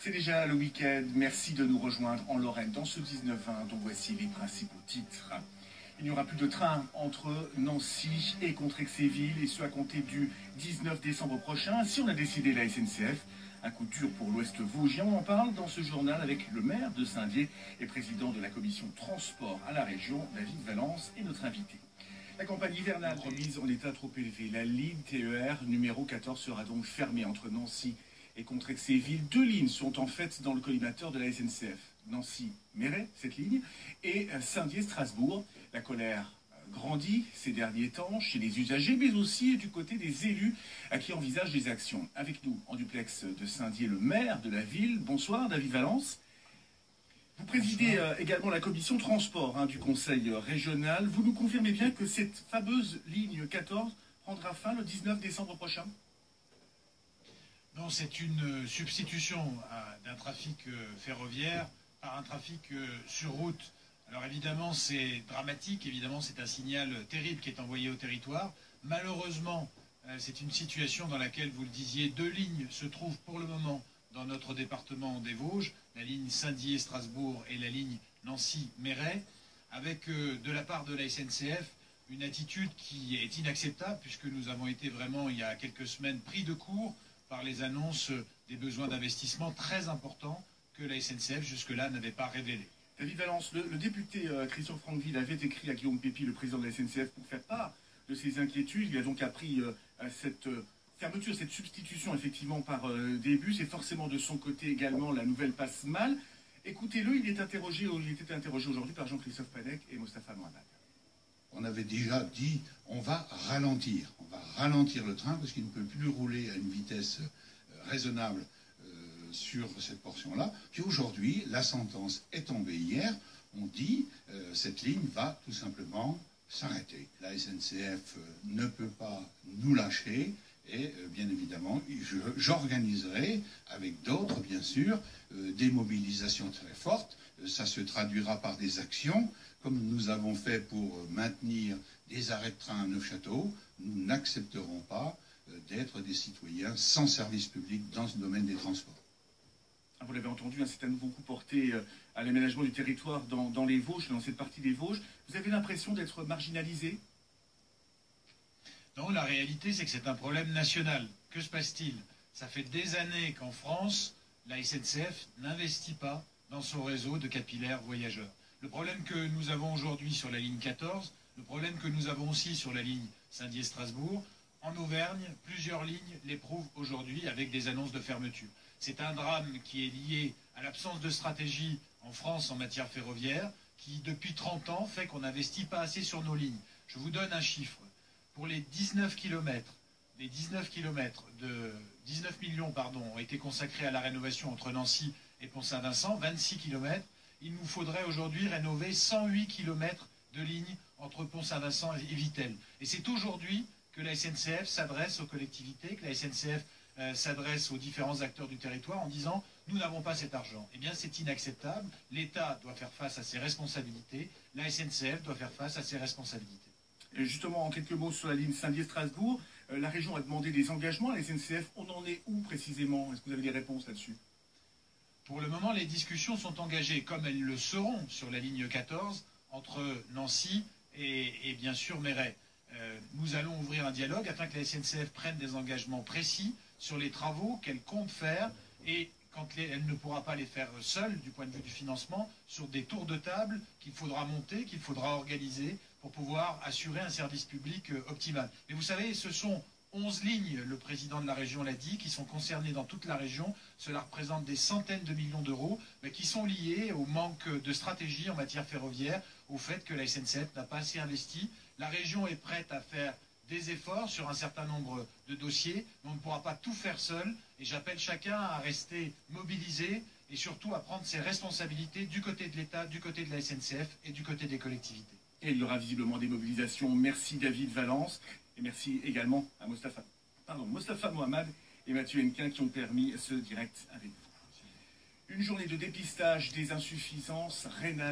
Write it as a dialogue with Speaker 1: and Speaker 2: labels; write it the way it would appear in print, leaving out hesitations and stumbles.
Speaker 1: C'est déjà le week-end. Merci de nous rejoindre en Lorraine dans ce 19-20 dont voici les principaux titres. Il n'y aura plus de train entre Nancy et Contrexéville, et ce à compter du 19 décembre prochain. Ainsi, on a décidé la SNCF. Un coup dur pour l'Ouest vosgien. On en parle dans ce journal avec le maire de Saint-Dié et président de la commission transport à la région, David Valence, et notre invité. La campagne hivernale remise en état trop élevé. La ligne TER numéro 14 sera donc fermée entre Nancy et Contrexéville. Deux lignes sont en fait dans le collimateur de la SNCF. Nancy-Méret, cette ligne, et Saint-Dié-Strasbourg. La colère grandit ces derniers temps chez les usagers, mais aussi du côté des élus qui envisagent des actions. Avec nous, en duplex de Saint-Dié, le maire de la ville. Bonsoir, David Valence. Vous présidez également la commission transport du conseil régional. Vous nous confirmez bien que cette fameuse ligne 14 prendra fin le 19 décembre prochain?
Speaker 2: Non, c'est une substitution d'un trafic ferroviaire par un trafic sur route. Alors évidemment, c'est dramatique, évidemment, c'est un signal terrible qui est envoyé au territoire. Malheureusement, c'est une situation dans laquelle, vous le disiez, deux lignes se trouvent pour le moment dans notre département des Vosges, la ligne Saint-Dié-Strasbourg et la ligne Nancy-Méret, avec de la part de la SNCF une attitude qui est inacceptable, puisque nous avons été vraiment, il y a quelques semaines, pris de court par les annonces des besoins d'investissement très importants que la SNCF jusque-là n'avait pas révélés.
Speaker 1: David Valence, le député Christian Franqueville avait écrit à Guillaume Pépi, le président de la SNCF, pour faire part de ses inquiétudes. Il a donc appris cette fermeture, cette substitution effectivement par des bus, et forcément de son côté également la nouvelle passe mal. Écoutez-le, il était interrogé aujourd'hui par Jean-Christophe Panec et Mostafa Mohamed.
Speaker 3: On avait déjà dit on va ralentir le train parce qu'il ne peut plus rouler à une vitesse raisonnable sur cette portion-là. Puis aujourd'hui, la sentence est tombée hier. On dit cette ligne va tout simplement s'arrêter. La SNCF ne peut pas nous lâcher et bien évidemment, j'organiserai avec d'autres, bien sûr, des mobilisations très fortes. Ça se traduira par des actions, comme nous avons fait pour maintenir des arrêts de train à Neufchâteau. Nous n'accepterons pas d'être des citoyens sans service public dans ce domaine des transports.
Speaker 1: Vous l'avez entendu, c'est un nouveau coup porté à l'aménagement du territoire dans les Vosges, dans cette partie des Vosges. Vous avez l'impression d'être marginalisé?
Speaker 2: Non, la réalité, c'est que c'est un problème national. Que se passe-t-il? Ça fait des années qu'en France, la SNCF n'investit pas dans son réseau de capillaires voyageurs. Le problème que nous avons aujourd'hui sur la ligne 14, le problème que nous avons aussi sur la ligne Saint-Dié-Strasbourg, en Auvergne, plusieurs lignes l'éprouvent aujourd'hui avec des annonces de fermeture. C'est un drame qui est lié à l'absence de stratégie en France en matière ferroviaire, qui depuis 30 ans fait qu'on n'investit pas assez sur nos lignes. Je vous donne un chiffre. Pour les 19 millions ont été consacrés à la rénovation entre Nancy et Pont-Saint-Vincent, 26 km. Il nous faudrait aujourd'hui rénover 108 km de lignes entre Pont-Saint-Vincent et Vittel. Et c'est aujourd'hui que la SNCF s'adresse aux collectivités, que la SNCF s'adresse aux différents acteurs du territoire en disant « nous n'avons pas cet argent ». Eh bien, c'est inacceptable. L'État doit faire face à ses responsabilités. La SNCF doit faire face à ses responsabilités.
Speaker 1: Et justement, en quelques mots sur la ligne Saint-Dié-Strasbourg, la région a demandé des engagements à la SNCF. On en est où précisément? Est-ce que vous avez des réponses là-dessus?
Speaker 2: Pour le moment, les discussions sont engagées, comme elles le seront sur la ligne 14, entre Nancy et bien sûr Méret. Nous allons ouvrir un dialogue afin que la SNCF prenne des engagements précis sur les travaux qu'elle compte faire, et quand elle ne pourra pas les faire seule du point de vue du financement, sur des tours de table qu'il faudra monter, qu'il faudra organiser pour pouvoir assurer un service public optimal. Mais vous savez, ce sont 11 lignes, le président de la région l'a dit, qui sont concernées dans toute la région. Cela représente des centaines de millions d'euros, mais qui sont liés au manque de stratégie en matière ferroviaire, au fait que la SNCF n'a pas assez investi. La région est prête à faire des efforts sur un certain nombre de dossiers, mais on ne pourra pas tout faire seul. Et j'appelle chacun à rester mobilisé et surtout à prendre ses responsabilités du côté de l'État, du côté de la SNCF et du côté des collectivités.
Speaker 1: Et il y aura visiblement des mobilisations. Merci David Valence, et merci également à Mostafa Mohamed et Mathieu Hennequin qui ont permis ce direct avec vous. Une journée de dépistage des insuffisances rénales.